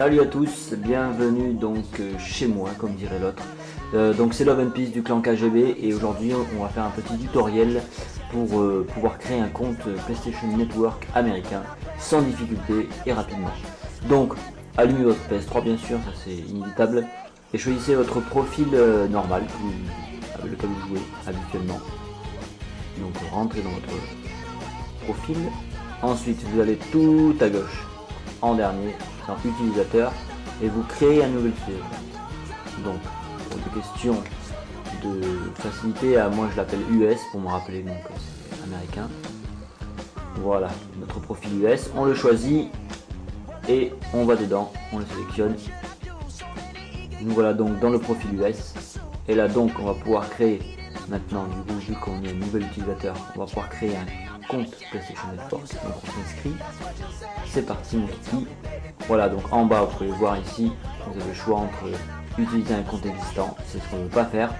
Salut à tous, bienvenue donc chez moi comme dirait l'autre. Donc c'est Love and Peace du clan KGB et aujourd'hui on va faire un petit tutoriel pour pouvoir créer un compte PlayStation Network américain sans difficulté et rapidement. Donc allumez votre PS3 bien sûr, ça c'est inévitable, et choisissez votre profil normal avec lequel vous jouez habituellement. Donc rentrez dans votre profil, ensuite vous allez tout à gauche en dernier dans utilisateur et vous créez un nouvel utilisateur. Donc pour des questions de facilité, moi je l'appelle US pour me rappeler, donc c'est américain. Voilà notre profil US, on le choisit et on va dedans, on le sélectionne. Nous voilà donc dans le profil US et là donc on va pouvoir créer maintenant, du coup vu qu'on est un nouvel utilisateur, on va pouvoir créer un compte PlayStation Network. Donc on s'inscrit, c'est parti mon kiki. Voilà, donc en bas vous pouvez voir ici, vous avez le choix entre utiliser un compte existant, c'est ce qu'on ne veut pas faire.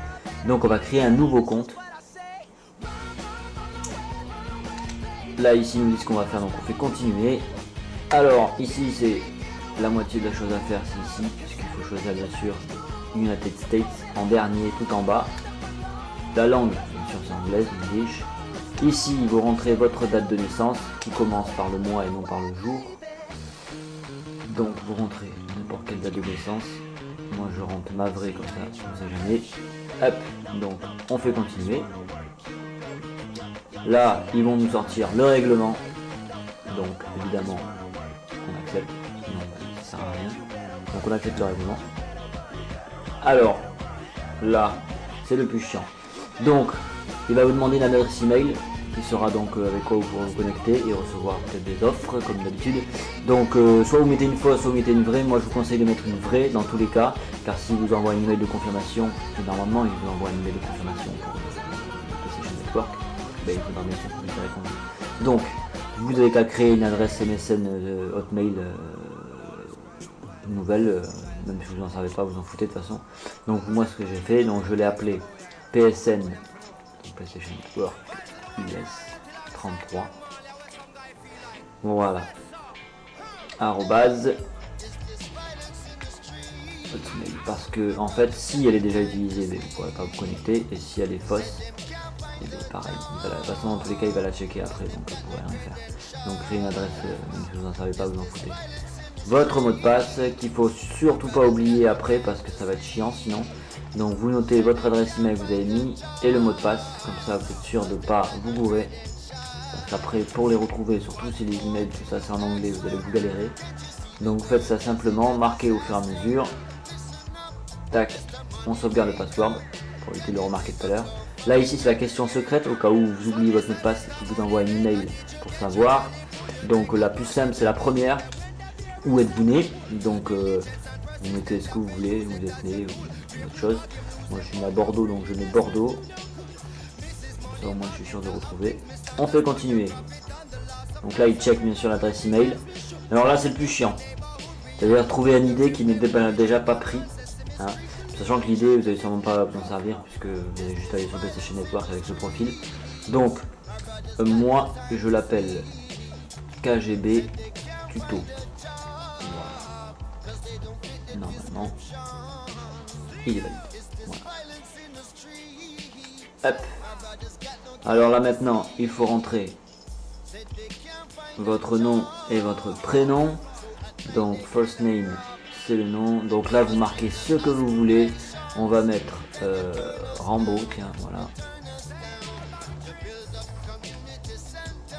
Donc on va créer un nouveau compte. Là ici nous dit ce qu'on va faire, donc on fait continuer. Alors ici c'est la moitié de la chose à faire, c'est ici, puisqu'il faut choisir bien sûr United States en dernier tout en bas. La langue, bien sûr c'est anglaise, English. Ici vous rentrez votre date de naissance qui commence par le mois et non par le jour. Donc vous rentrez n'importe quelle date de naissance. Moi je rentre ma vraie comme ça, on sait jamais. Hop, donc on fait continuer. Là ils vont nous sortir le règlement. Donc évidemment on accepte, sinon ça sert à rien. Donc on accepte le règlement. Alors là c'est le plus chiant. Donc il va vous demander une adresse email qui sera donc avec quoi vous pourrez vous connecter et recevoir peut-être des offres comme d'habitude. Donc soit vous mettez une fausse, soit vous mettez une vraie. Moi je vous conseille de mettre une vraie dans tous les cas, car si vous envoie une email de confirmation, et normalement il vous envoie une email de confirmation pour PlayStation Network, ben, il faudra bien sûr que vous y répondiez. Donc vous n'avez qu'à créer une adresse MSN Hotmail nouvelle, même si vous n'en savez pas, vous en foutez de toute façon. Donc moi ce que j'ai fait, donc je l'ai appelé PSN, PlayStation Network US 33. Voilà. Arrobase Hotmail. Parce que en fait si elle est déjà utilisée, vous ne pourrez pas vous connecter, et si elle est fausse, et bien, pareil, de toute façon dans tous les cas il va la checker après, donc vous ne pourrez rien faire. Donc créez une adresse, même si vous n'en savez pas, vous en foutez. Votre mot de passe qu'il faut surtout pas oublier après parce que ça va être chiant sinon. Donc vous notez votre adresse email que vous avez mis et le mot de passe, comme ça vous êtes sûr de ne pas vous gourer. Parce qu'après pour les retrouver, surtout si les emails tout ça c'est en anglais, vous allez vous galérer. Donc vous faites ça simplement, marquez au fur et à mesure. Tac, on sauvegarde le password pour éviter de le remarquer tout à l'heure. Là ici c'est la question secrète au cas où vous oubliez votre mot de passe et qu'il vous envoie un email pour savoir. Donc la plus simple c'est la première. Où êtes-vous né? Donc vous mettez ce que vous voulez, où vous êtes né ou autre chose. Moi je suis né à Bordeaux donc je mets Bordeaux. Ça au moins je suis sûr de retrouver. On fait continuer. Donc là il check bien sûr l'adresse email. Alors là c'est le plus chiant. C'est-à-dire trouver une idée qui n'était déjà pas pris. Hein. Sachant que l'idée vous n'allez sûrement pas vous en servir puisque vous allez juste aller sur PlayStation Network avec ce profil. Donc moi je l'appelle KGB tuto. Normalement il est valide. Voilà. Hop. Alors là maintenant il faut rentrer votre nom et votre prénom. Donc first name c'est le nom. Donc là vous marquez ce que vous voulez. On va mettre Rambo, tiens voilà.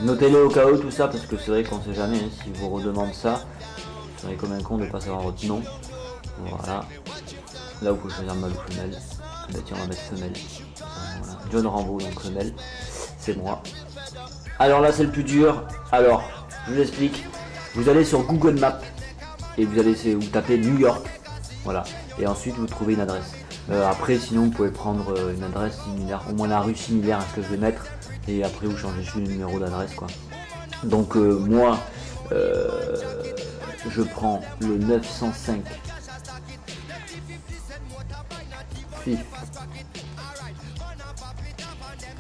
Notez-le au cas où tout ça parce que c'est vrai qu'on sait jamais hein, si vous redemande ça. Vous serez comme un con de ne pas savoir votre nom. Voilà. Là vous pouvez choisir mâle ou femelle. Bah tiens on va mettre femelle. Voilà. John Rambo donc femelle. C'est moi. Alors là c'est le plus dur. Alors je vous explique. Vous allez sur Google Maps et vous tapez New York. Voilà. Et ensuite vous trouvez une adresse. Après sinon vous pouvez prendre une adresse similaire, au moins la rue similaire à ce que je vais mettre. Et après vous changez juste le numéro d'adresse quoi. Donc moi je prends le 905 Fifth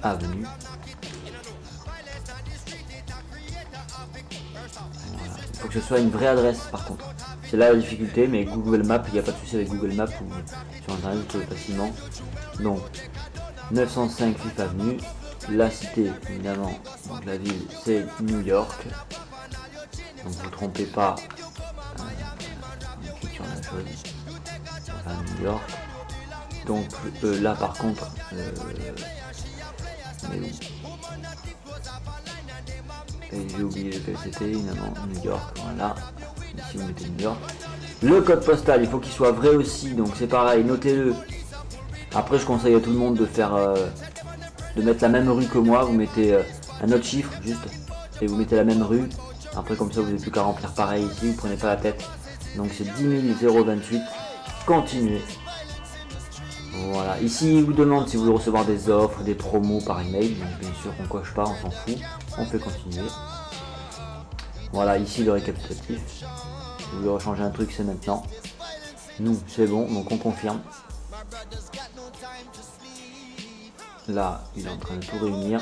Avenue. Voilà, il faut que ce soit une vraie adresse par contre. C'est là la difficulté, mais Google Maps, il n'y a pas de souci avec Google Maps ou sur internet vous trouvez facilement. Donc 905 Fifth Avenue, la cité évidemment, donc la ville c'est New York. Donc vous trompez pas, on clique sur la chose, enfin New York. Donc là par contre, et j'ai oublié lequel c'était, évidemment New York, voilà. Ici vous mettez New York. Le code postal, il faut qu'il soit vrai aussi, donc c'est pareil, notez-le. Après je conseille à tout le monde de faire, de mettre la même rue que moi, vous mettez un autre chiffre juste, et vous mettez la même rue. Après comme ça vous n'avez plus qu'à remplir pareil ici, vous prenez pas la tête. Donc c'est 10 028, continuez. Voilà, ici il vous demande si vous voulez recevoir des offres, des promos par email, donc bien sûr on coche pas, on s'en fout, on fait continuer. Voilà, ici le récapitulatif, si vous voulez rechanger un truc c'est maintenant. Nous c'est bon, donc on confirme. Là il est en train de tout réunir.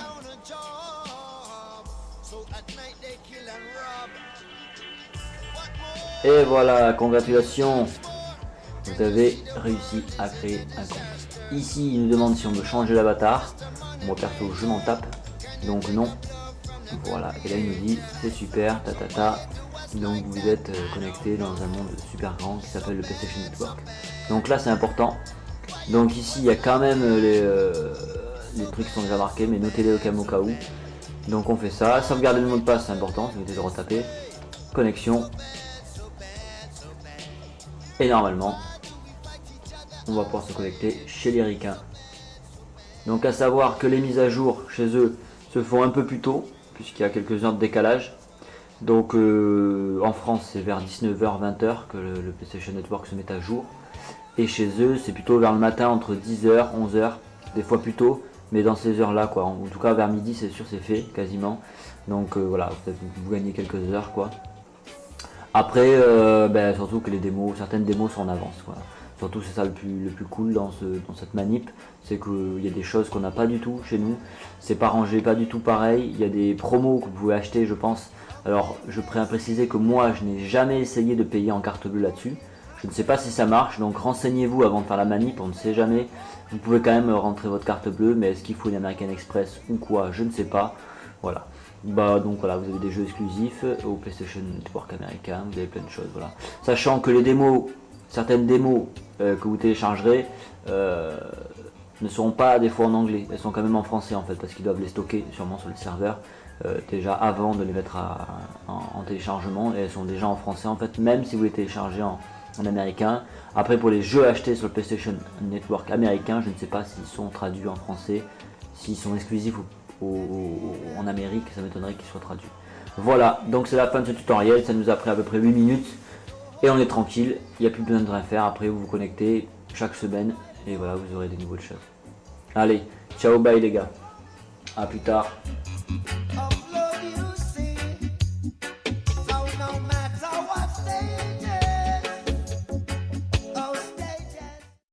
Et voilà, congratulations, vous avez réussi à créer un compte. Ici, il nous demande si on veut changer l'avatar. Moi perso, je m'en tape, donc non. Voilà, et là il nous dit c'est super, ta. Donc vous êtes connecté dans un monde super grand qui s'appelle le PlayStation Network. Donc là c'est important. Donc ici il y a quand même les trucs qui sont déjà marqués, mais notez-les au cas où. Donc on fait ça, sauvegarder le mot de passe c'est important, si vous devez le retaper. Connexion. Et normalement, on va pouvoir se connecter chez les ricains. Donc à savoir que les mises à jour chez eux se font un peu plus tôt, puisqu'il y a quelques heures de décalage. Donc en France c'est vers 19h-20h que le PlayStation Network se met à jour. Et chez eux c'est plutôt vers le matin entre 10h, 11h, des fois plus tôt, mais dans ces heures là quoi. En tout cas vers midi c'est sûr c'est fait quasiment. Donc voilà, vous gagnez quelques heures quoi. Après, surtout que les démos, certaines démos sont en avance. Voilà. Surtout c'est ça le plus cool dans cette manip, c'est qu'il y a des choses qu'on n'a pas du tout chez nous. C'est pas rangé, pas du tout pareil. Il y a des promos que vous pouvez acheter, je pense. Alors je préciser que moi je n'ai jamais essayé de payer en carte bleue là-dessus. Je ne sais pas si ça marche, donc renseignez-vous avant de faire la manip, on ne sait jamais. Vous pouvez quand même rentrer votre carte bleue, mais est-ce qu'il faut une American Express ou quoi, je ne sais pas. Voilà. Donc voilà, vous avez des jeux exclusifs au PlayStation Network américain, vous avez plein de choses, voilà. Sachant que les démos, certaines démos que vous téléchargerez ne seront pas des fois en anglais, elles sont quand même en français en fait, parce qu'ils doivent les stocker sûrement sur le serveur déjà avant de les mettre en téléchargement, et elles sont déjà en français en fait, même si vous les téléchargez en américain. Après pour les jeux achetés sur le PlayStation Network américain, je ne sais pas s'ils sont traduits en français, s'ils sont exclusifs en Amérique, ça m'étonnerait qu'ils soient traduits. Voilà, donc c'est la fin de ce tutoriel, ça nous a pris à peu près 8 minutes et on est tranquille, il n'y a plus besoin de rien faire. Après vous vous connectez chaque semaine et voilà, vous aurez des nouvelles choses. Allez, ciao, bye les gars, à plus tard.